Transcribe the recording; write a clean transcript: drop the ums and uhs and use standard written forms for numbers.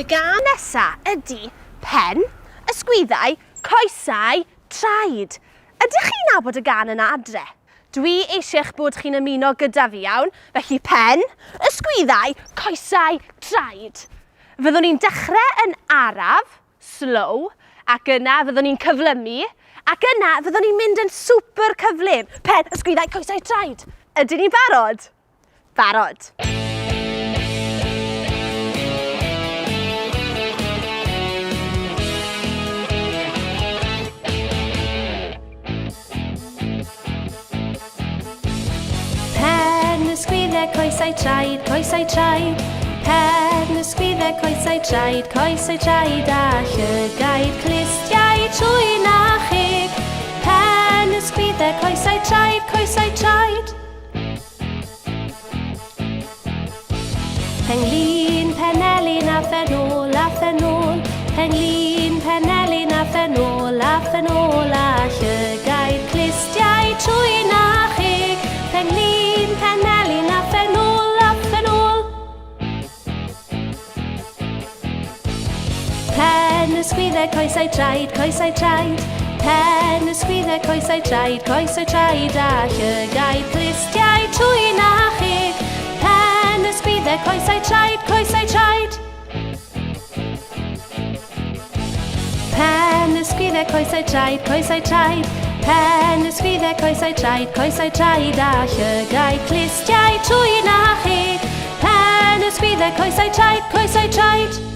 Y gân nesa ydy pen, ysgwyddau, coesau, traed. Ydych chi'n nabod y gân yna adre? Dwi eisiau'ch bod chi'n ymuno gyda fi iawn, felly pen, ysgwyddau, coesau, traed. Fyddwn ni'n dechrau yn araf, slow, ac yna fyddwn ni'n cyflymu, ac yna fyddwn ni'n mynd yn super cyflym. Pen, ysgwyddau, coesau, traed. Ydyn ni'n barod? Barod. Pen, ysgwyddau, coesau, traed, coesau, traed. Pen, ysgwyddau, coesau, traed, coesau, traed. A llygaid, clistiau, trwy na chig. Pen, ysgwyddau, coesau, traed, coesau, traed. Penglin, penelin, a phenol, a phenol. Penglin, penelin, a phenol, a phenol. A llygaid, clistiau, trwy na chig. Penglin, penelin, a phenol, a phenol. Pen, ysgwyddau, coesau, traed, coesau, traed. Pen, ysgwyddau, coesau, traed, coesau, traed. A llygaid, clistiau, trwy na chig. Pen, ysgwyddau, coesau, traed, coesau, traed. Pen, ysgwyddau, coesau, traed, coesau, traed. Pen, ysgwyddau, coesau, traed, coesau, traed. A llygaid, clistiau, trwy na chig. Pen, ysgwyddau, coesau, traed, coesau, traed.